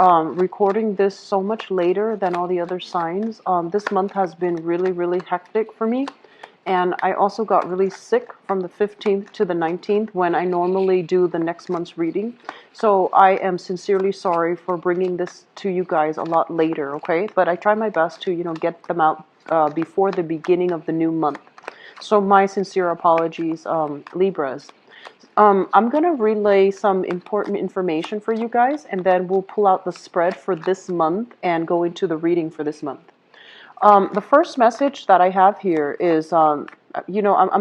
recording this so much later than all the other signs. This month has been really, really hectic for me. And I also got really sick from the 15th to the 19th when I normally do the next month's reading. So I am sincerely sorry for bringing this to you guys a lot later, okay? But I try my best to, get them out before the beginning of the new month. So my sincere apologies, Libras. I'm going to relay some important information for you guys, and then we'll pull out the spread for this month and go into the reading for this month. The first message that I have here is, I'm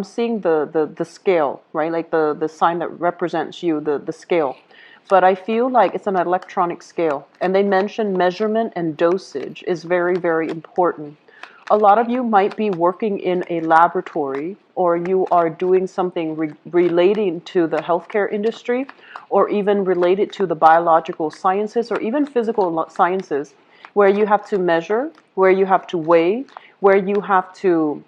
seeing the scale, right? Like the sign that represents you, the scale. But I feel like it's an electronic scale. And they mention measurement and dosage is very, very important. A lot of you might be working in a laboratory, or you are doing something relating to the healthcare industry, or even related to the biological sciences, or even physical sciences, where you have to measure, where you have to weigh, where you have to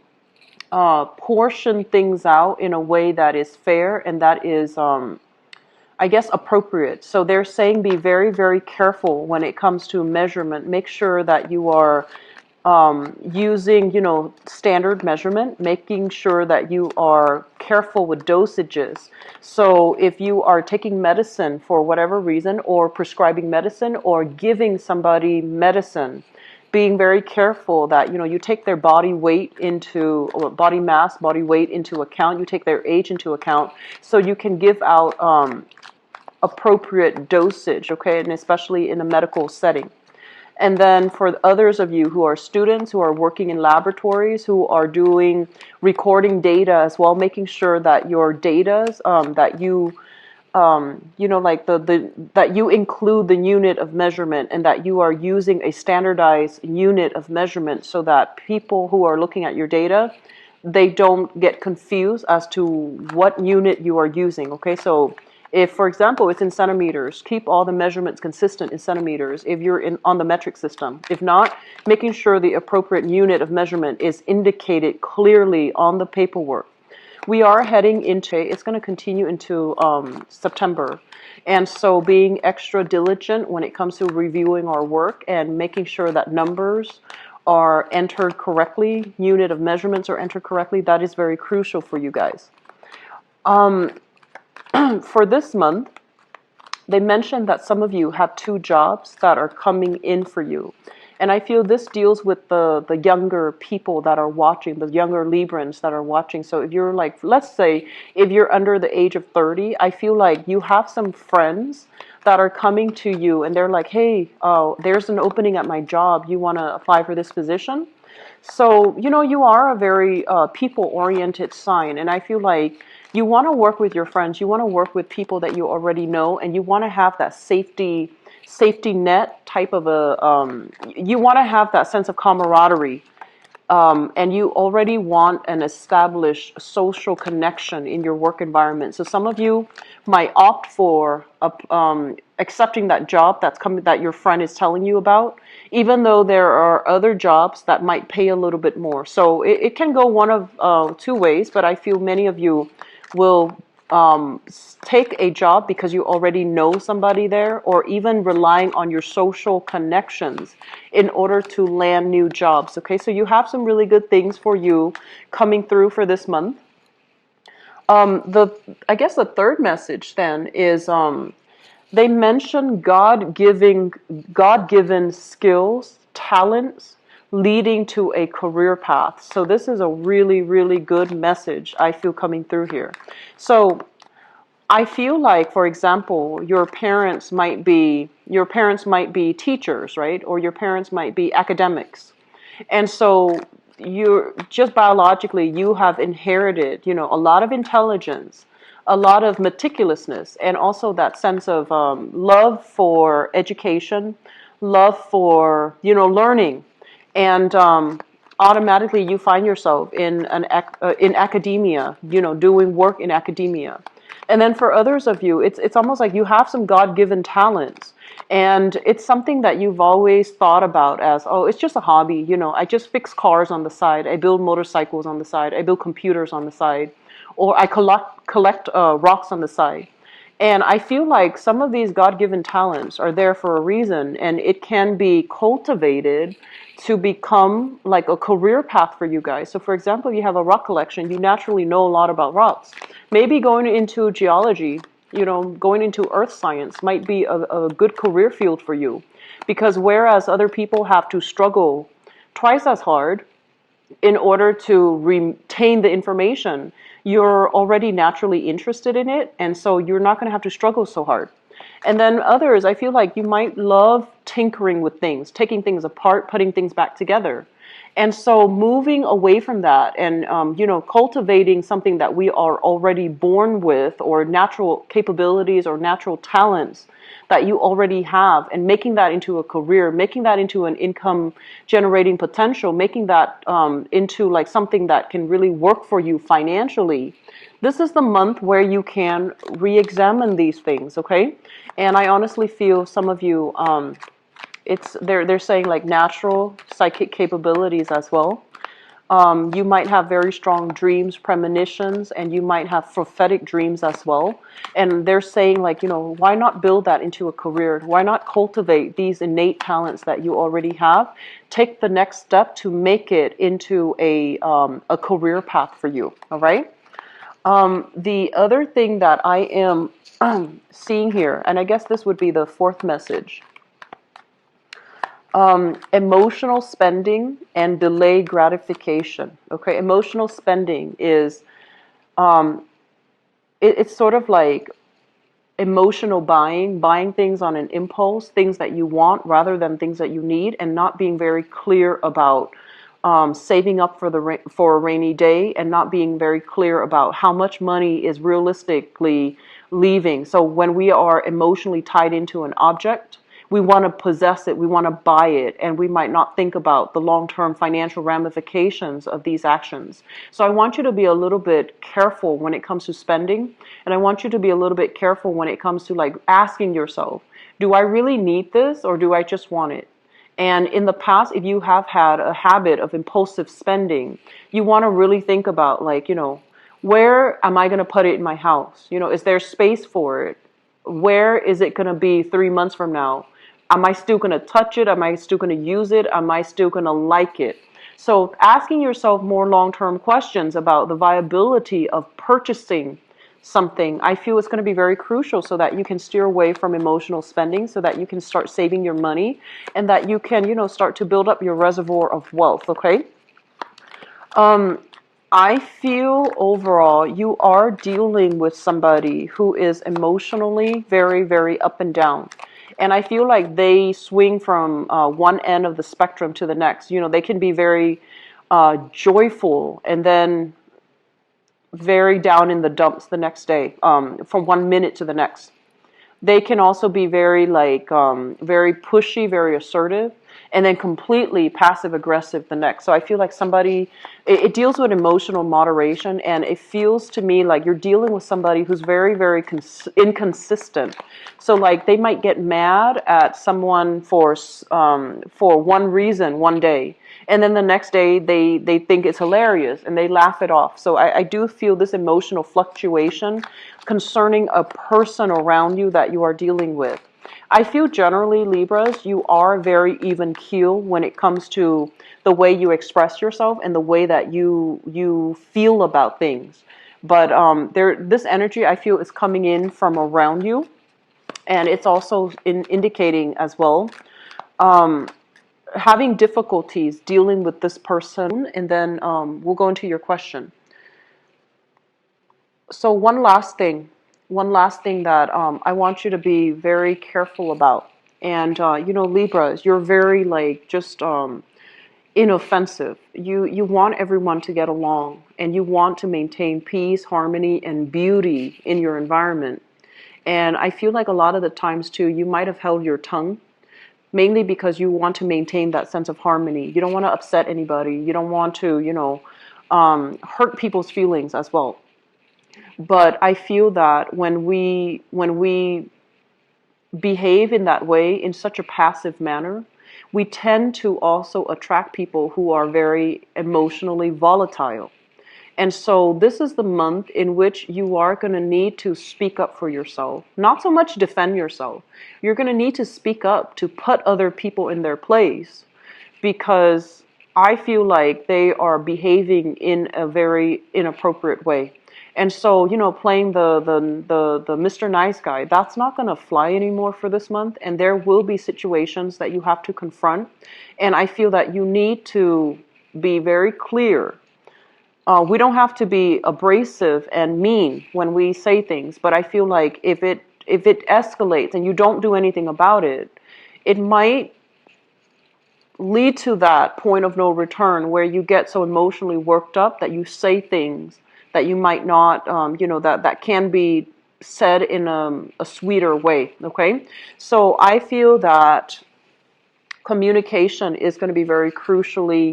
portion things out in a way that is fair and that is, I guess, appropriate. So they're saying be very, very careful when it comes to measurement. Make sure that you are using, standard measurement, making sure that you are careful with dosages. So if you are taking medicine for whatever reason, or prescribing medicine, or giving somebody medicine, being very careful that, you take their body weight into, or body mass, body weight into account, you take their age into account, so you can give out appropriate dosage, okay, and especially in a medical setting. And then for others of you who are students, who are working in laboratories, who are doing recording data as well, making sure that your data, that you, that you include the unit of measurement, and that you are using a standardized unit of measurement, so that people who are looking at your data, they don't get confused as to what unit you are using. Okay, so if, for example, it's in centimeters, keep all the measurements consistent in centimeters if you're on the metric system. If not, making sure the appropriate unit of measurement is indicated clearly on the paperwork. We are heading into, it's going to continue into September. And so being extra diligent when it comes to reviewing our work and making sure that numbers are entered correctly, unit of measurements are entered correctly, that is very crucial for you guys. For this month, they mentioned that some of you have 2 jobs that are coming in for you. And I feel this deals with the younger people that are watching, the younger Librans that are watching. So if you're like, let's say, if you're under the age of 30, I feel like you have some friends that are coming to you and they're like, hey, there's an opening at my job. You want to apply for this position? So, you are a very people-oriented sign. And I feel like you want to work with your friends. You want to work with people that you already know. And you want to have that safety net type of you want to have that sense of camaraderie. And you already want an established social connection in your work environment. So some of you might opt for accepting that job that's coming, that your friend is telling you about, even though there are other jobs that might pay a little bit more. So it can go one of 2 ways, but I feel many of you will take a job because you already know somebody there, or even relying on your social connections in order to land new jobs. Okay, so you have some really good things for you coming through for this month. I guess the third message then is they mention God-given skills, talents, leading to a career path. So this is a really, really good message I feel coming through here. So I feel like, for example, your parents might be teachers, right? Or your parents might be academics. And so you're just biologically, you have inherited, a lot of intelligence, a lot of meticulousness, and also that sense of love for education, love for, learning. And automatically you find yourself in academia, doing work in academia. And then for others of you, it's almost like you have some God-given talents. And it's something that you've always thought about as, oh, it's just a hobby. I just fix cars on the side. I build motorcycles on the side. I build computers on the side. Or I collect rocks on the side. And I feel like some of these God-given talents are there for a reason, and it can be cultivated to become like a career path for you guys. So for example, you have a rock collection, you naturally know a lot about rocks. Maybe going into geology, going into earth science might be a good career field for you. Because whereas other people have to struggle twice as hard in order to retain the information, you're already naturally interested in it, and so you're not going to have to struggle so hard. And then others, I feel like you might love tinkering with things, taking things apart, putting things back together. And so moving away from that and, cultivating something that we are already born with, or natural capabilities or natural talents that you already have, and making that into a career, making that into an income generating potential, making that into like something that can really work for you financially. This is the month where you can re-examine these things, okay? And I honestly feel some of you, they're saying like natural psychic capabilities as well. You might have very strong dreams, premonitions, and you might have prophetic dreams as well. And they're saying like, why not build that into a career? Why not cultivate these innate talents that you already have? Take the next step to make it into a career path for you. All right. The other thing that I am seeing here, and I guess this would be the fourth message. Emotional spending and delayed gratification. Okay, emotional spending is it's sort of like emotional buying things on an impulse, things that you want rather than things that you need, and not being very clear about saving up for a rainy day, and not being very clear about how much money is realistically leaving. So when we are emotionally tied into an object, we want to possess it, we want to buy it, and we might not think about the long-term financial ramifications of these actions. So I want you to be a little bit careful when it comes to spending, and I want you to be a little bit careful when it comes to like asking yourself, do I really need this or do I just want it? And in the past, if you have had a habit of impulsive spending, you want to really think about like, where am I going to put it in my house? Is there space for it? Where is it going to be 3 months from now? Am I still going to touch it? Am I still going to use it? Am I still going to like it? So asking yourself more long-term questions about the viability of purchasing something, I feel it's going to be very crucial so that you can steer away from emotional spending, so that you can start saving your money, and that you can, start to build up your reservoir of wealth, okay? I feel overall you are dealing with somebody who is emotionally very, very up and down. And I feel like they swing from one end of the spectrum to the next. They can be very joyful and then very down in the dumps the next day, from 1 minute to the next. They can also be very very pushy, very assertive, and then completely passive aggressive the next. So I feel like it deals with emotional moderation, and it feels to me like you're dealing with somebody who's very, very inconsistent. So like they might get mad at someone for one reason one day, and then the next day they think it's hilarious and they laugh it off. So I do feel this emotional fluctuation concerning a person around you that you are dealing with. I feel generally, Libras, you are very even keel when it comes to the way you express yourself and the way that you feel about things. But this energy, I feel, is coming in from around you, and it's also indicating as well having difficulties dealing with this person. And then we'll go into your question. So one last thing that I want you to be very careful about. And Libras, you're very just inoffensive. You want everyone to get along, and you want to maintain peace, harmony, and beauty in your environment. And I feel like a lot of the times too, you might have held your tongue, mainly because you want to maintain that sense of harmony. You don't want to upset anybody. You don't want to hurt people's feelings as well. But I feel that when we behave in that way, in such a passive manner, we tend to also attract people who are very emotionally volatile. And so this is the month in which you are going to need to speak up for yourself. Not so much defend yourself. You're going to need to speak up to put other people in their place, because I feel like they are behaving in a very inappropriate way. And so, playing the Mr. Nice Guy, that's not going to fly anymore for this month. And there will be situations that you have to confront. And I feel that you need to be very clear. We don't have to be abrasive and mean when we say things, but I feel like if it escalates and you don't do anything about it, it might lead to that point of no return where you get so emotionally worked up that you say things that you might not, that can be said in a sweeter way. Okay, so I feel that communication is going to be very crucially,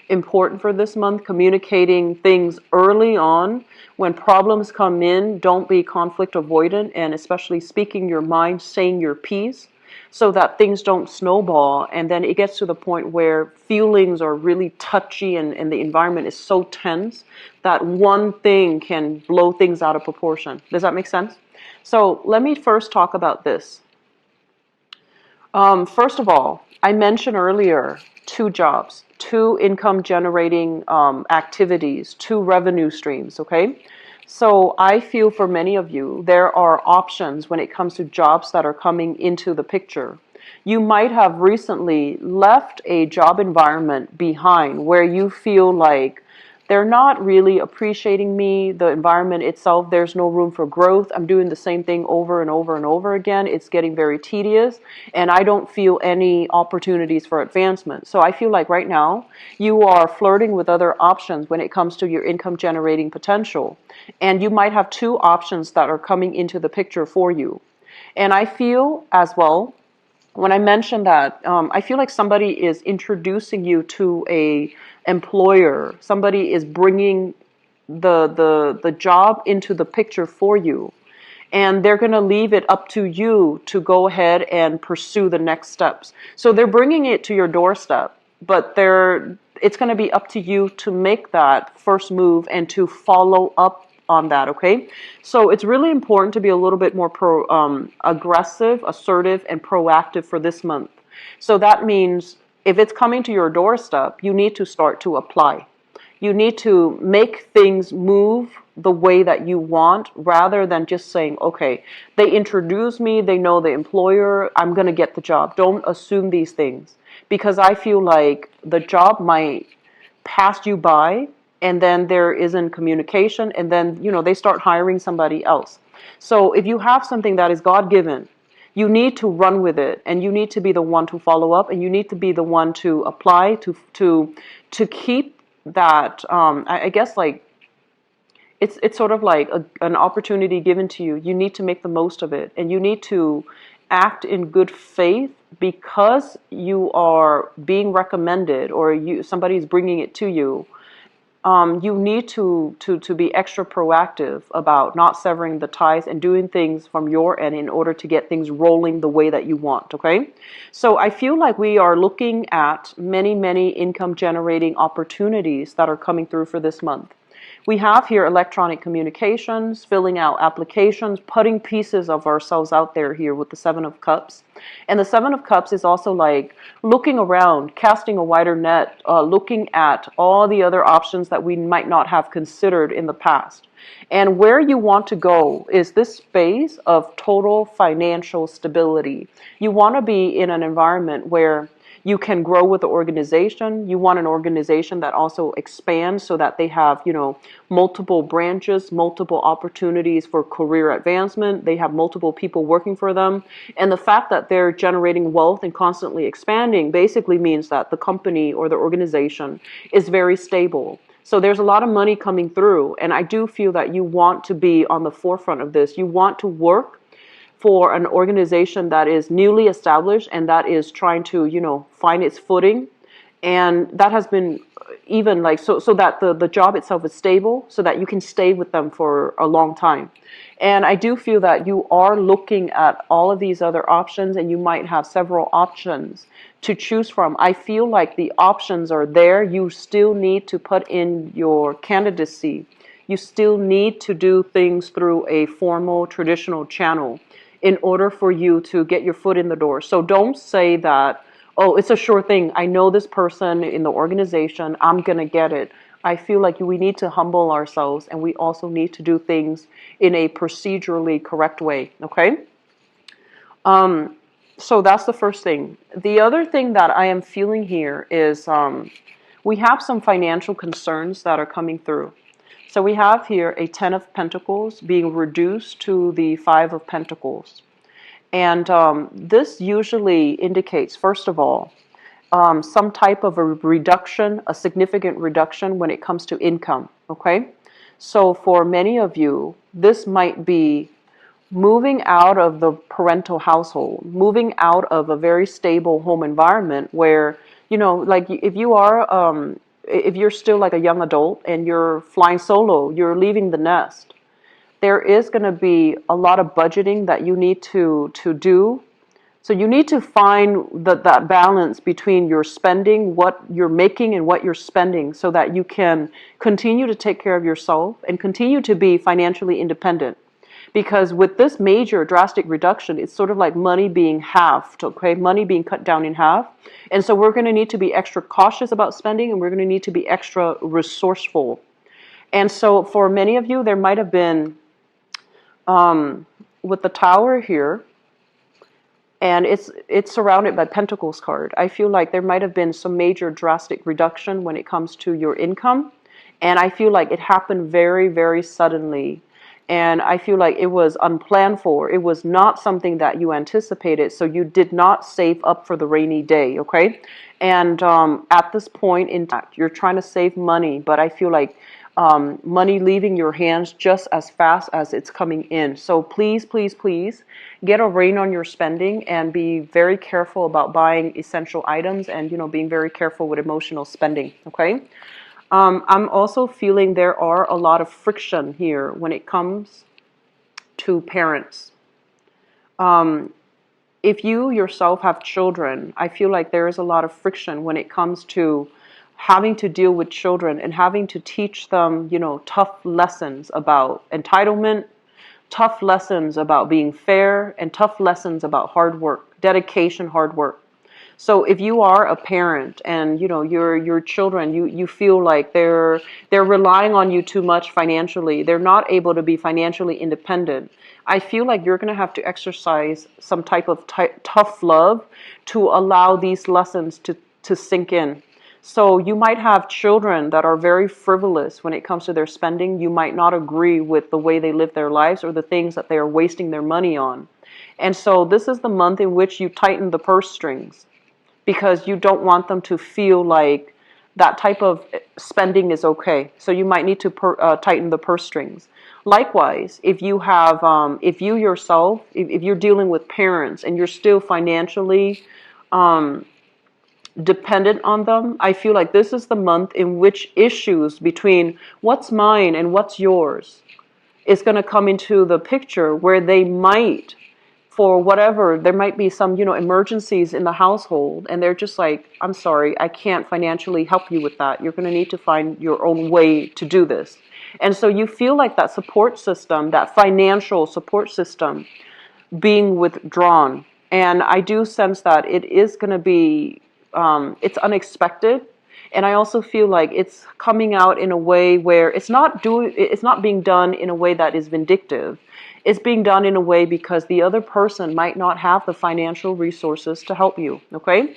important for this month. Communicating things early on when problems come in. Don't be conflict avoidant, and especially speaking your mind, saying your piece, so that things don't snowball. And then it gets to the point where feelings are really touchy, and the environment is so tense that one thing can blow things out of proportion. Does that make sense? So let me first talk about this. First of all, I mentioned earlier 2 jobs, 2 income generating activities, 2 revenue streams, okay? So I feel for many of you, there are options when it comes to jobs that are coming into the picture. You might have recently left a job environment behind where you feel like they're not really appreciating me, the environment itself, there's no room for growth. I'm doing the same thing over and over and over again. It's getting very tedious, and I don't feel any opportunities for advancement. So I feel like right now you are flirting with other options when it comes to your income generating potential. And you might have 2 options that are coming into the picture for you. And I feel as well, when I mentioned that, I feel like somebody is introducing you to a employer. Somebody is bringing the job into the picture for you, and they're going to leave it up to you to go ahead and pursue the next steps. So they're bringing it to your doorstep, but it's going to be up to you to make that first move and to follow up on that, okay? So it's really important to be a little bit more aggressive, assertive, and proactive for this month. So that means if it's coming to your doorstep, you need to start to apply. You need to make things move the way that you want, rather than just saying, okay, they introduce me, they know the employer, I'm going to get the job. Don't assume these things, because I feel like the job might pass you by, and then there isn't communication, and then, they start hiring somebody else. So if you have something that is God-given, you need to run with it, and you need to be the one to follow up, and you need to be the one to apply, to keep that, I guess, like, it's sort of like an opportunity given to you. You need to make the most of it, and you need to act in good faith, because you are being recommended, or somebody's bringing it to you. You need to be extra proactive about not severing the ties and doing things from your end in order to get things rolling the way that you want, okay? So I feel like we are looking at many, many income generating opportunities that are coming through for this month. We have here electronic communications, filling out applications, putting pieces of ourselves out there here with the 7 of Cups. And the 7 of Cups is also like looking around, casting a wider net, looking at all the other options that we might not have considered in the past. And where you want to go is this space of total financial stability. You want to be in an environment where you can grow with the organization. You want an organization that also expands, so that they have, multiple branches, multiple opportunities for career advancement. They have multiple people working for them. And the fact that they're generating wealth and constantly expanding basically means that the company or the organization is very stable. So there's a lot of money coming through. And I do feel that you want to be on the forefront of this. You want to work for an organization that is newly established and that is trying to, find its footing. And that has been even like so that the job itself is stable, so that you can stay with them for a long time. And I do feel that you are looking at all of these other options, and you might have several options to choose from. I feel like the options are there. You still need to put in your candidacy. You still need to do things through a formal, traditional channel in order for you to get your foot in the door. So don't say that, oh, it's a sure thing. I know this person in the organization. I'm going to get it. I feel like we need to humble ourselves, and we also need to do things in a procedurally correct way. Okay? So that's the first thing. The other thing that I am feeling here is we have some financial concerns that are coming through. So we have here a Ten of Pentacles being reduced to the Five of Pentacles. And this usually indicates, first of all, some type of a reduction, a significant reduction when it comes to income, okay? So for many of you, this might be moving out of the parental household, moving out of a very stable home environment where, you know, like if you're still like a young adult and you're flying solo, you're leaving the nest, there is going to be a lot of budgeting that you need to do. So you need to find that balance between your spending, what you're making, and what you're spending, so that you can continue to take care of yourself and continue to be financially independent. Because with this major drastic reduction, it's sort of like money being halved, okay? Money being cut down in half. And so we're going to need to be extra cautious about spending, and we're going to need to be extra resourceful. And so for many of you, there might have been, with the Tower here, and it's surrounded by Pentacles card. I feel like there might have been some major drastic reduction when it comes to your income. And I feel like it happened very, very suddenly. And I feel like it was unplanned for. It was not something that you anticipated. So you did not save up for the rainy day, okay? And at this point in time, you're trying to save money, but I feel like money leaving your hands just as fast as it's coming in. So please, please, please get a rein on your spending and be very careful about buying essential items, and, you know, being very careful with emotional spending, okay? I'm also feeling there are a lot of friction here when it comes to parents. If you yourself have children, I feel like there is a lot of friction when it comes to having to deal with children and having to teach them, you know, tough lessons about entitlement, tough lessons about being fair, and tough lessons about hard work, dedication, hard work. So if you are a parent and, you know, your children, you feel like they're relying on you too much financially, they're not able to be financially independent, I feel like you're going to have to exercise some type of tough love to allow these lessons to sink in. So you might have children that are very frivolous when it comes to their spending. You might not agree with the way they live their lives or the things that they are wasting their money on. And so this is the month in which you tighten the purse strings, because you don't want them to feel like that type of spending is okay. So you might need to tighten the purse strings. Likewise, if you have, if you yourself, if you're dealing with parents and you're still financially dependent on them, I feel like this is the month in which issues between what's mine and what's yours is going to come into the picture, where they might, for whatever, there might be some, you know, emergencies in the household, and they're just like, I'm sorry, I can't financially help you with that. You're going to need to find your own way to do this. And so you feel like that support system, that financial support system, being withdrawn. And I do sense that it is going to be, it's unexpected. And I also feel like it's coming out in a way where it's not being done in a way that is vindictive. It's being done in a way because the other person might not have the financial resources to help you, okay?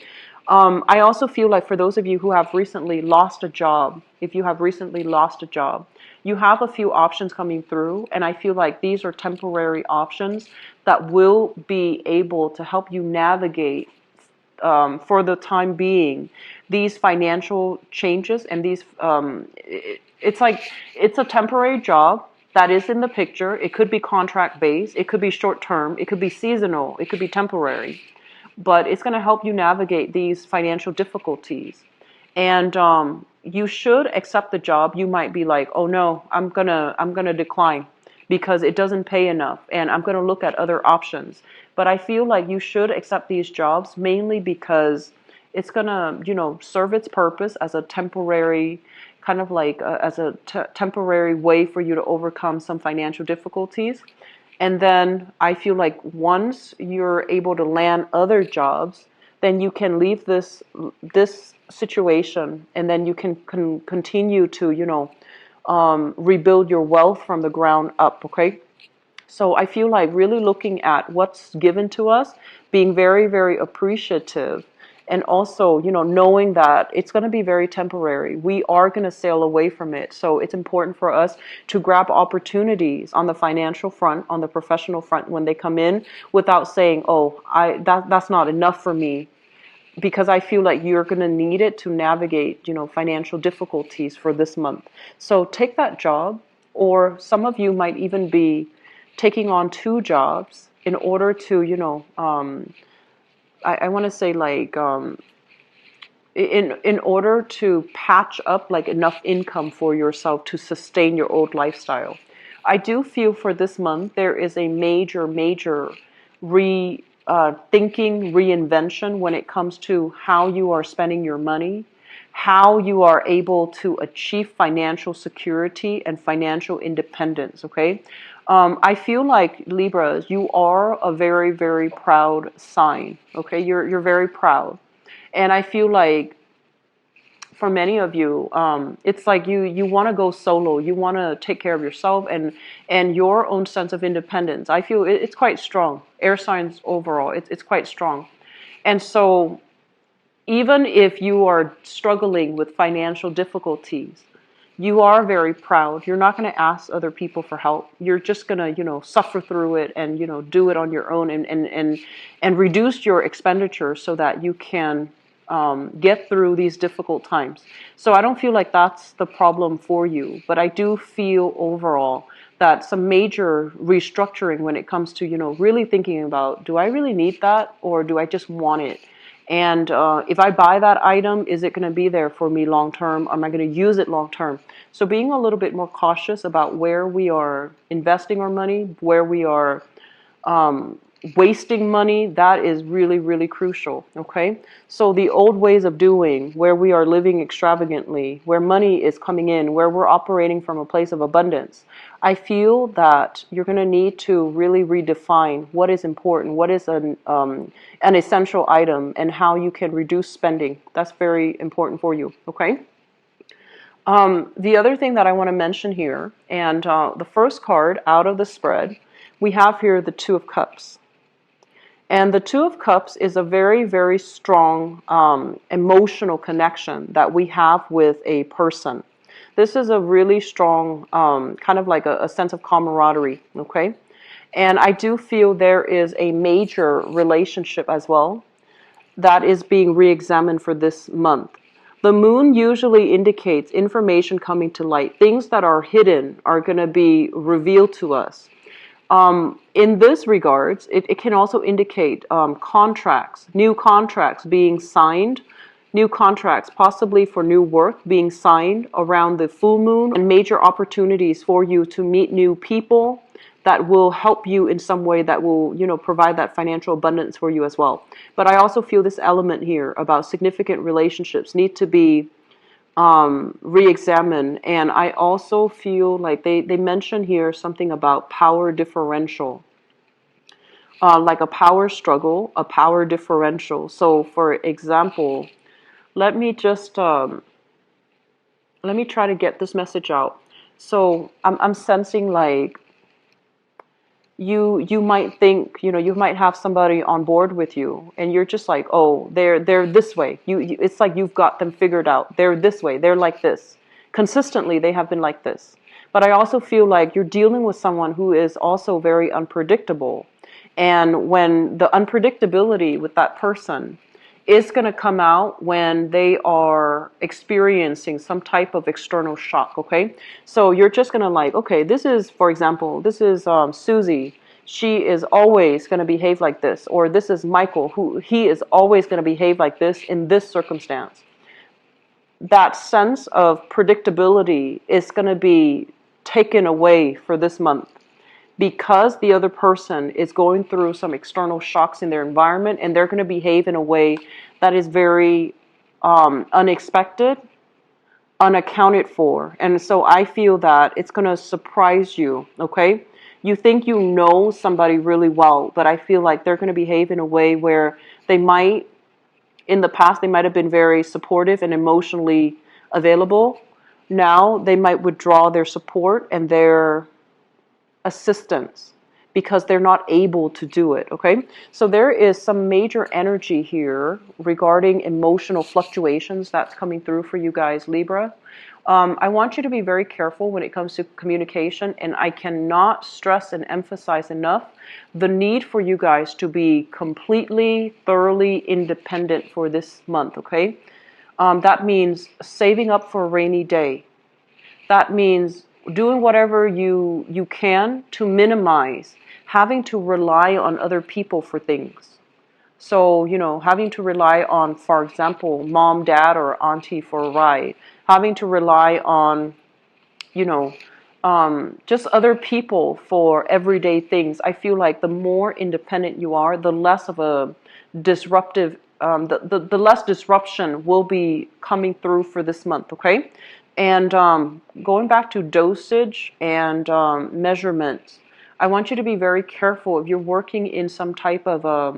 I also feel like for those of you who have recently lost a job, if you have recently lost a job, you have a few options coming through, and I feel like these are temporary options that will be able to help you navigate, for the time being, these financial changes. And these, it's like, it's a temporary job that is in the picture. It could be contract based, it could be short term, it could be seasonal, it could be temporary, but it's going to help you navigate these financial difficulties. And you should accept the job. You might be like, oh no, I'm gonna decline because it doesn't pay enough, and I'm gonna look at other options. But I feel like you should accept these jobs mainly because it's gonna, serve its purpose as a temporary kind of like as a temporary way for you to overcome some financial difficulties. And then I feel like once you're able to land other jobs, then you can leave this situation, and then you can continue to, rebuild your wealth from the ground up. Okay. So I feel like really looking at what's given to us, being very, very appreciative, and also, knowing that it's going to be very temporary. We are going to sail away from it. So it's important for us to grab opportunities on the financial front, on the professional front when they come in, without saying, "Oh, that's not enough for me," because I feel like you're going to need it to navigate, financial difficulties for this month. So take that job, or some of you might even be taking on two jobs in order to, I want to say like, in order to patch up like enough income for yourself to sustain your old lifestyle. I do feel for this month there is a major, major thinking reinvention when it comes to how you are spending your money, how you are able to achieve financial security and financial independence. Okay, I feel like Libras, you are a very, very proud sign. Okay, you're very proud, and I feel like for many of you, it's like you want to go solo. You want to take care of yourself and your own sense of independence. I feel it's quite strong. Air signs overall, it's quite strong. And so even if you are struggling with financial difficulties, you are very proud. You're not going to ask other people for help. You're just going to, suffer through it and, do it on your own, and reduce your expenditure so that you can get through these difficult times. So I don't feel like that's the problem for you, but I do feel overall that some major restructuring when it comes to, really thinking about, do I really need that, or do I just want it? And if I buy that item, is it going to be there for me long term? Am I going to use it long term? So being a little bit more cautious about where we are investing our money, where we are wasting money, that is really, really crucial. Okay, so the old ways of doing, where we are living extravagantly, where money is coming in, where we're operating from a place of abundance, I feel that you're going to need to really redefine what is important, what is an essential item, and how you can reduce spending. That's very important for you. Okay. The other thing that I want to mention here, and the first card out of the spread, we have here the Two of Cups. And the Two of Cups is a very, very strong emotional connection that we have with a person. This is a really strong kind of like a sense of camaraderie, okay? And I do feel there is a major relationship as well that is being re-examined for this month. The moon usually indicates information coming to light. Things that are hidden are going to be revealed to us. In this regards, it can also indicate contracts, new contracts being signed, new contracts possibly for new work being signed around the full moon, and major opportunities for you to meet new people that will help you in some way, that will, provide that financial abundance for you as well. But I also feel this element here about significant relationships need to be re-examine. And I also feel like they mention here something about power differential, like a power struggle, a power differential. So for example, let me try to get this message out. So I'm sensing like you might think, you might have somebody on board with you, and you're just like, oh, they're this way. It's like you've got them figured out. They're this way. They're like this. Consistently, they have been like this. But I also feel like you're dealing with someone who is also very unpredictable. And when the unpredictability with that person is going to come out when they are experiencing some type of external shock, okay? So you're just going to like, okay, this is, for example, this is Susie. She is always going to behave like this. Or this is Michael, he is always going to behave like this in this circumstance. that sense of predictability is going to be taken away for this month, because the other person is going through some external shocks in their environment, and they're going to behave in a way that is very unexpected, unaccounted for. And so I feel that it's going to surprise you, okay? You think you know somebody really well, but I feel like they're going to behave in a way where they might, in the past, they might have been very supportive and emotionally available. Now they might withdraw their support and their assistance because they're not able to do it, okay? So there is some major energy here regarding emotional fluctuations that's coming through for you guys, Libra. I want you to be very careful when it comes to communication, and I cannot stress and emphasize enough the need for you guys to be completely, thoroughly independent for this month, okay? That means saving up for a rainy day. That means doing whatever you can to minimize having to rely on other people for things. So, having to rely on, for example, mom, dad, or auntie for a ride, having to rely on, you know, just other people for everyday things. I feel like the more independent you are, the less of a disruptive, the less disruption will be coming through for this month, okay? And going back to dosage and measurements, I want you to be very careful if you're working in some type of a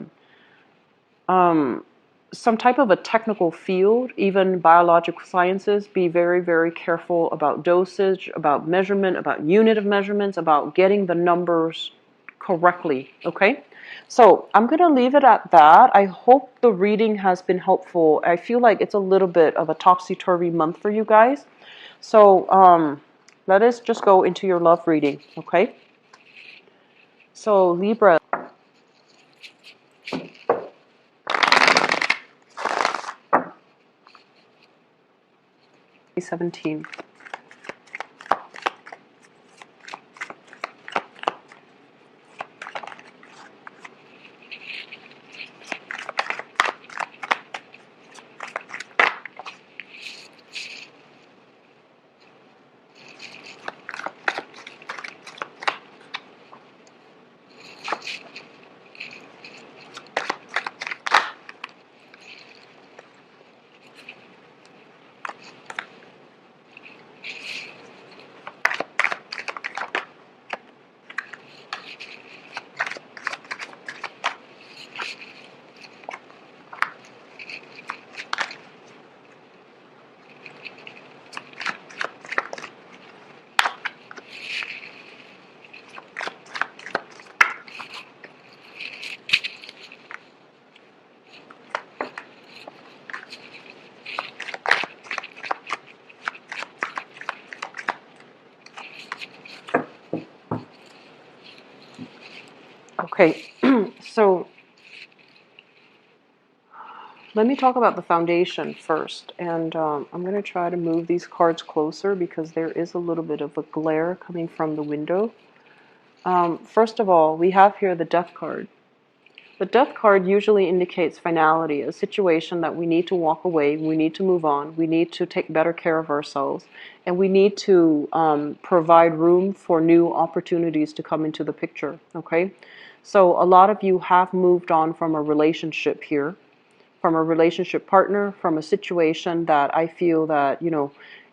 technical field, even biological sciences. Be very, very careful about dosage, about measurement, about unit of measurements, about getting the numbers correctly, okay? So I'm going to leave it at that. I hope the reading has been helpful. I feel like it's a little bit of a topsy-turvy month for you guys. So let us just go into your love reading, okay? So Libra. 17. Okay, so let me talk about the foundation first, and I'm going to try to move these cards closer because there is a little bit of a glare coming from the window. First of all, we have here the Death card. The Death card usually indicates finality, a situation that we need to walk away, we need to move on, we need to take better care of ourselves, and we need to provide room for new opportunities to come into the picture, okay? So a lot of you have moved on from a relationship here, from a relationship partner, from a situation that I feel that,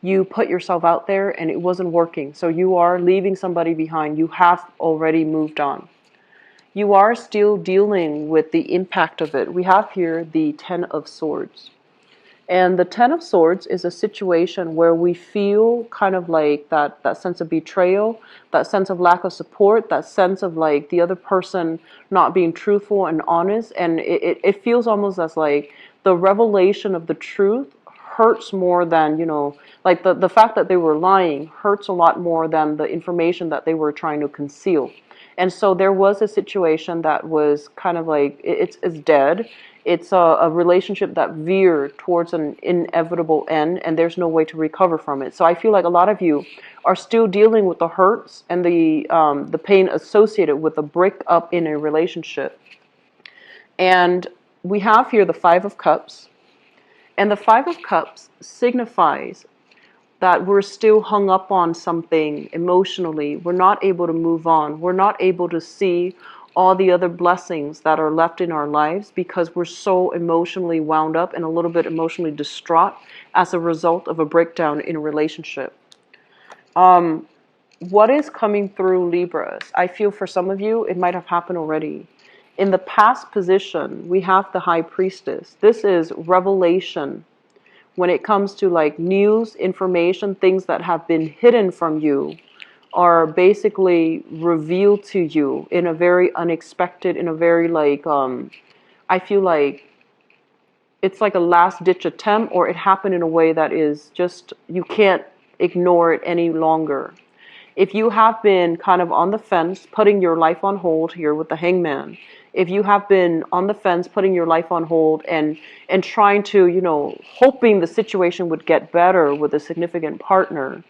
you put yourself out there and it wasn't working. So you are leaving somebody behind. You have already moved on. You are still dealing with the impact of it. We have here the Ten of Swords. And the Ten of Swords is a situation where we feel kind of like that sense of betrayal, that sense of lack of support, that sense of like the other person not being truthful and honest. And it feels almost as like the revelation of the truth hurts more than, like the fact that they were lying hurts a lot more than the information that they were trying to conceal. And so there was a situation that was kind of like, it's dead. It's a relationship that veered towards an inevitable end, and there's no way to recover from it. So I feel like a lot of you are still dealing with the hurts and the pain associated with a breakup in a relationship. And we have here the Five of Cups. And the Five of Cups signifies that we're still hung up on something emotionally. We're not able to move on. We're not able to see all the other blessings that are left in our lives because we're so emotionally wound up and a little bit emotionally distraught as a result of a breakdown in a relationship. What is coming through Libras? I feel for some of you, it might have happened already. In the past position, we have the High Priestess. This is revelation when it comes to like news, information, things that have been hidden from you are basically revealed to you in a very unexpected, in a very like, I feel like it's like a last ditch attempt, or it happened in a way that is just, you can't ignore it any longer. If you have been kind of on the fence, putting your life on hold here with the Hangman, if you have been on the fence, putting your life on hold and trying to, you know, hoping the situation would get better with a significant partner,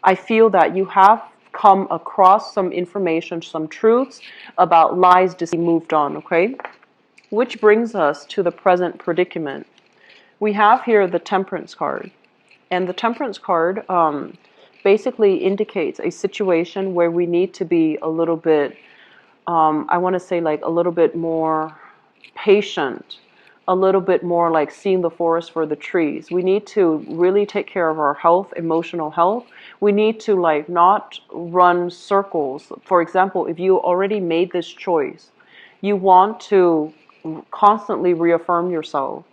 I feel that you have come across some information, some truths about lies to be moved on, okay? Which brings us to the present predicament. We have here the Temperance card. And the Temperance card basically indicates a situation where we need to be a little bit, I want to say like a little bit more patient, a little bit more like seeing the forest for the trees. We need to really take care of our health, emotional health. We need to like not run circles. For example, if you already made this choice, you want to constantly reaffirm yourself.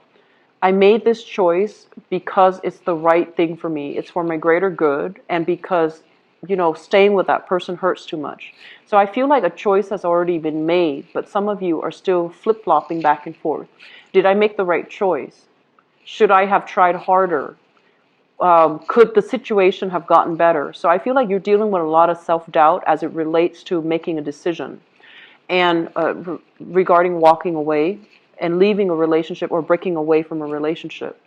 I made this choice because it's the right thing for me. It's for my greater good, and because, you know, staying with that person hurts too much. So I feel like a choice has already been made, but some of you are still flip-flopping back and forth. Did I make the right choice? Should I have tried harder? Could the situation have gotten better? So I feel like you're dealing with a lot of self-doubt as it relates to making a decision. And regarding walking away and leaving a relationship or breaking away from a relationship.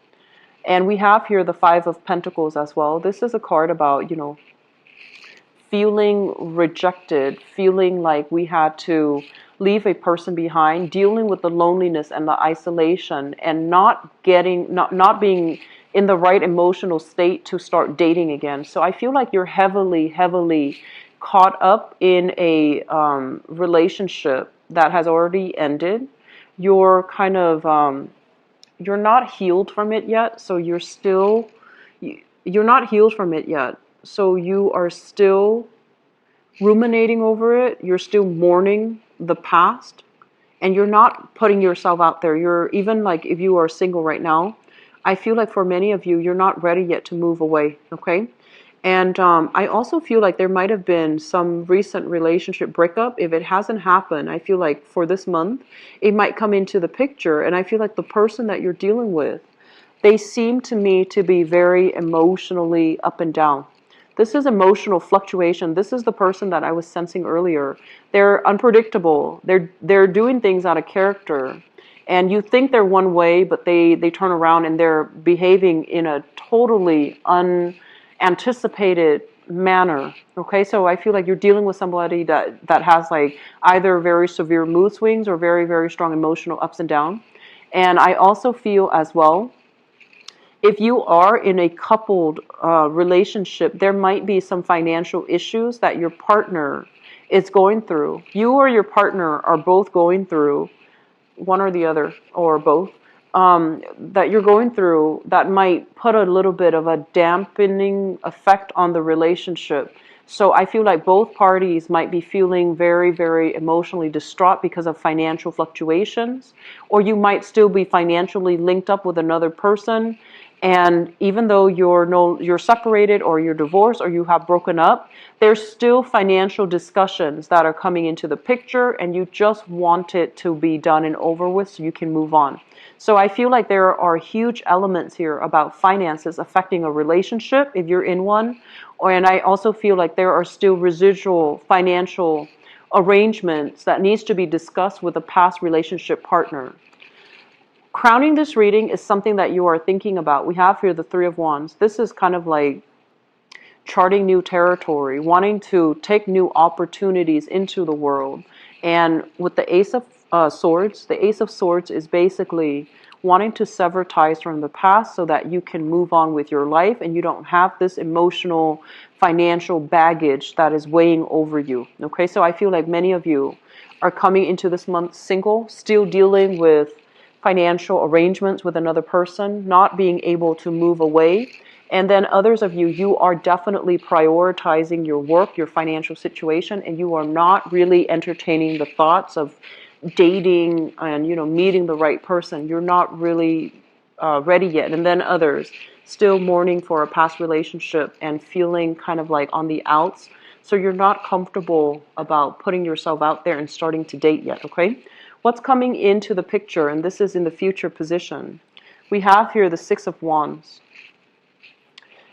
And we have here the Five of Pentacles as well. This is a card about, you know, feeling rejected, feeling like we had to leave a person behind, dealing with the loneliness and the isolation, and not being in the right emotional state to start dating again. So I feel like you're heavily caught up in a relationship that has already ended. You're kind of you're not healed from it yet, so you're not healed from it yet, so you are still ruminating over it. You're still mourning the past, and you're not putting yourself out there. You're even like, if you are single right now, I feel like for many of you, you're not ready yet to move away, okay? And I also feel like there might have been some recent relationship breakup. If it hasn't happened, I feel like for this month, it might come into the picture. And I feel like the person that you're dealing with, they seem to me to be very emotionally up and down. This is emotional fluctuation. This is the person that I was sensing earlier. They're unpredictable. They're doing things out of character. And you think they're one way, but they turn around and they're behaving in a totally unanticipated manner. Okay, so I feel like you're dealing with somebody that has like either very severe mood swings or very strong emotional ups and downs. And I also feel as well, if you are in a coupled relationship, there might be some financial issues that your partner is going through. You or your partner are both going through, one or the other, or both, that you're going through that might put a little bit of a dampening effect on the relationship. So I feel like both parties might be feeling very emotionally distraught because of financial fluctuations, or you might still be financially linked up with another person. And even though you're separated or you're divorced or you have broken up, there's still financial discussions that are coming into the picture, and you just want it to be done and over with so you can move on. So I feel like there are huge elements here about finances affecting a relationship if you're in one. And I also feel like there are still residual financial arrangements that needs to be discussed with a past relationship partner. Crowning this reading is something that you are thinking about. We have here the Three of Wands. This is kind of like charting new territory, wanting to take new opportunities into the world. And with the Ace of Swords, the Ace of Swords is basically wanting to sever ties from the past so that you can move on with your life and you don't have this emotional, financial baggage that is weighing over you. Okay, so I feel like many of you are coming into this month single, still dealing with financial arrangements with another person, not being able to move away. And then others of you, you are definitely prioritizing your work, your financial situation, and you are not really entertaining the thoughts of dating and, meeting the right person. You're not really ready yet. And then others still mourning for a past relationship and feeling kind of like on the outs. So you're not comfortable about putting yourself out there and starting to date yet, okay? What's coming into the picture, and this is in the future position, we have here the Six of Wands.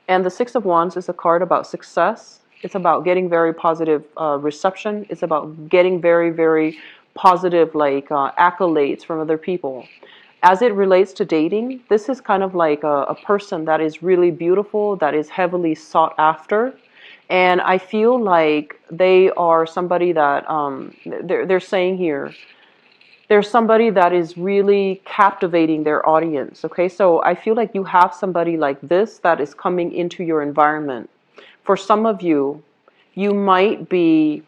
And the Six of Wands is a card about success. It's about getting very positive reception. It's about getting very, very positive accolades from other people. As it relates to dating, this is kind of like a person that is really beautiful, that is heavily sought after. And I feel like they are somebody that, they're saying here, there's somebody that is really captivating their audience, okay? So I feel like you have somebody like this that is coming into your environment. For some of you, you might be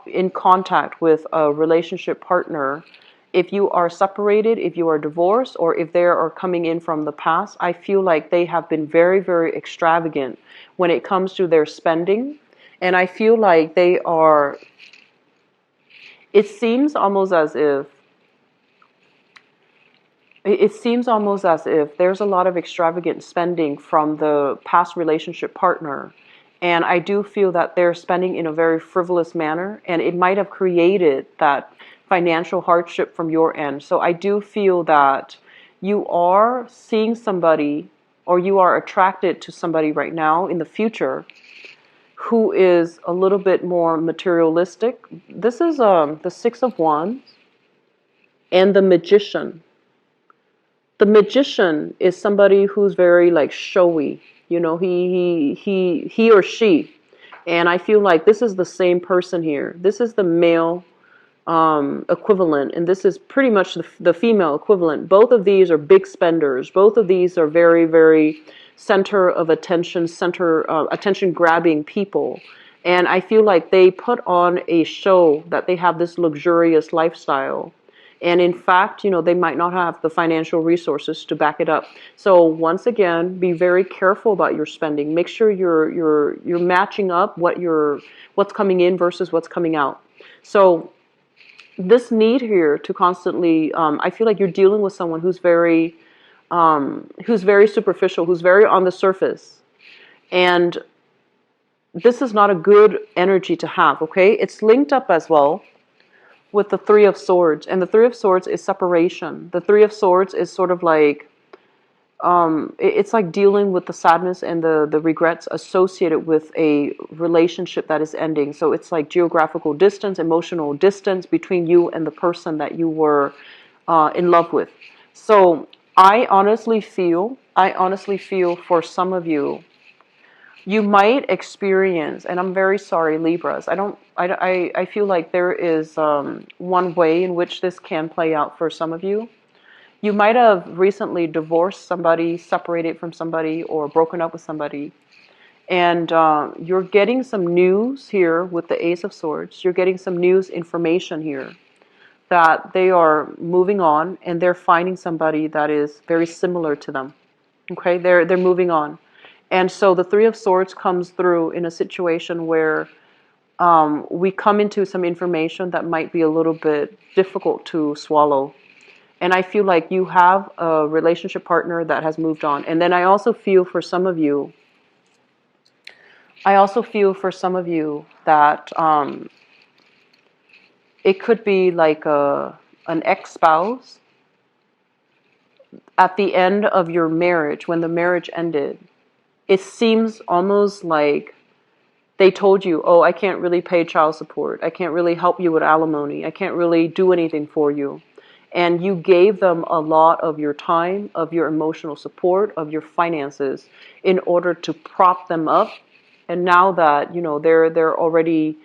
in contact with a relationship partner. If you are separated, if you are divorced, or if they are coming in from the past, I feel like they have been very, very extravagant when it comes to their spending. And I feel like they are, it seems almost as if there's a lot of extravagant spending from the past relationship partner. And I do feel that they're spending in a very frivolous manner, and it might have created that financial hardship from your end. So I do feel that you are seeing somebody, or you are attracted to somebody right now in the future who is a little bit more materialistic. This is the Six of Wands and the Magician. The Magician is somebody who's very like showy, he or she. And I feel like this is the same person here. This is the male equivalent, and this is pretty much the female equivalent. Both of these are big spenders. Both of these are very, very center of attention, attention grabbing people. And I feel like they put on a show that they have this luxurious lifestyle. And in fact, they might not have the financial resources to back it up. So once again, be very careful about your spending. Make sure you're matching up what's coming in versus what's coming out. So this need here to constantly, I feel like you're dealing with someone who's very superficial, who's very on the surface. And this is not a good energy to have, okay? It's linked up as well with the Three of Swords. And the Three of Swords is separation. The Three of Swords is sort of like, it's like dealing with the sadness and the regrets associated with a relationship that is ending. So it's like geographical distance, emotional distance between you and the person that you were in love with. So I honestly feel for some of you, you might experience, and I'm very sorry, Libras. I feel like there is one way in which this can play out for some of you. You might have recently divorced somebody, separated from somebody, or broken up with somebody. And you're getting some news here with the Ace of Swords. You're getting some news information here that they are moving on and they're finding somebody that is very similar to them. Okay, they're moving on. And so the Three of Swords comes through in a situation where we come into some information that might be a little bit difficult to swallow. And I feel like you have a relationship partner that has moved on. And then I also feel for some of you that it could be like an ex-spouse at the end of your marriage, when the marriage ended. It seems almost like they told you, oh, I can't really pay child support. I can't really help you with alimony. I can't really do anything for you. And you gave them a lot of your time, of your emotional support, of your finances in order to prop them up. And now that, they're already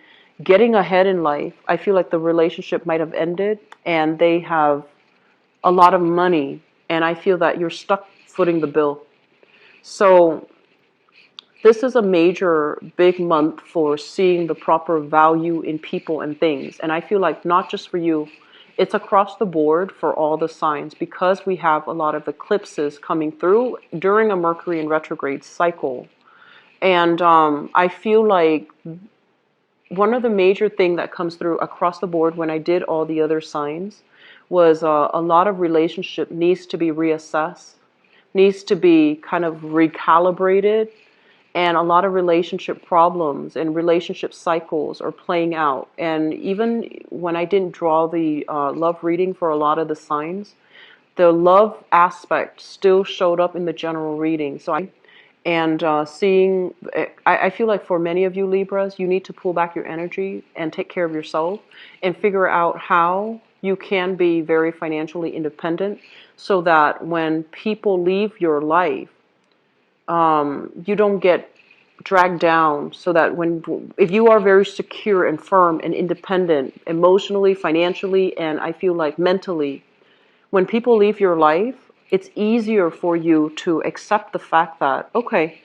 getting ahead in life, I feel like the relationship might have ended and they have a lot of money and I feel that you're stuck footing the bill. So this is a major, big month for seeing the proper value in people and things. And I feel like not just for you, it's across the board for all the signs, because we have a lot of eclipses coming through during a Mercury in retrograde cycle. And I feel like one of the major thing that comes through across the board when I did all the other signs was a lot of relationship needs to be reassessed, needs to be kind of recalibrated, and a lot of relationship problems and relationship cycles are playing out. And even when I didn't draw the love reading for a lot of the signs, the love aspect still showed up in the general reading. Seeing, I feel like for many of you Libras, you need to pull back your energy and take care of yourself and figure out how you can be very financially independent, so that when people leave your life, you don't get dragged down. So that if you are very secure and firm and independent emotionally, financially, and I feel like mentally, when people leave your life, it's easier for you to accept the fact that, okay,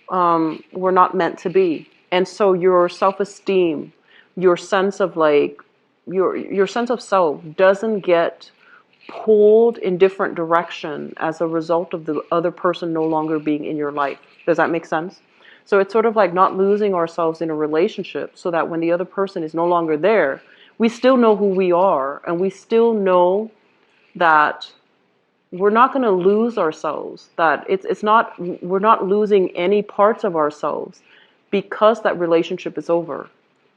we're not meant to be. And so your self-esteem, your sense of like, your sense of self doesn't get pulled in different direction as a result of the other person no longer being in your life. Does that make sense? So it's sort of like not losing ourselves in a relationship, so that when the other person is no longer there, we still know who we are, and we still know that we're not going to lose ourselves, that it's not, we're not losing any parts of ourselves because that relationship is over.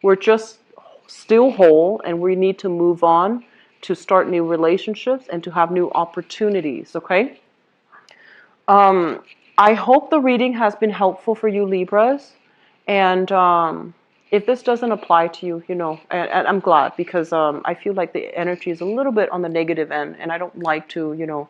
We're just still whole, and we need to move on to start new relationships and to have new opportunities, okay? I hope the reading has been helpful for you Libras, and if this doesn't apply to you, and I'm glad, because I feel like the energy is a little bit on the negative end, and I don't like to,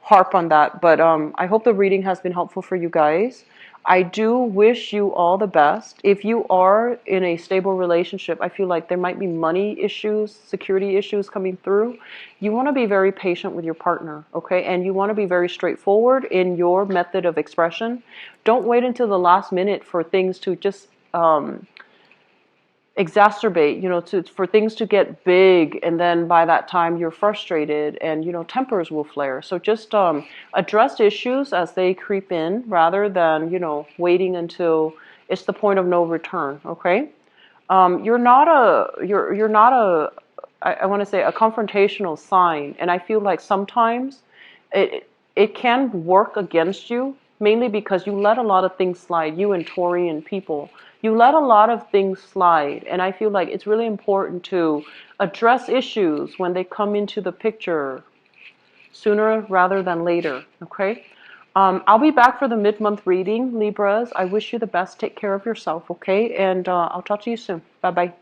harp on that. But I hope the reading has been helpful for you guys. I do wish you all the best. If you are in a stable relationship, I feel like there might be money issues, security issues coming through. You want to be very patient with your partner, okay? And you want to be very straightforward in your method of expression. Don't wait until the last minute for things to just exacerbate, for things to get big, and then by that time you're frustrated, and tempers will flare. So just address issues as they creep in, rather than waiting until it's the point of no return. Okay, you're not a I want to say a confrontational sign, and I feel like sometimes it can work against you, mainly because you let a lot of things slide. You and Taurian people, you let a lot of things slide, and I feel like it's really important to address issues when they come into the picture sooner rather than later, okay? I'll be back for the mid-month reading, Libras. I wish you the best. Take care of yourself, okay? And I'll talk to you soon. Bye-bye.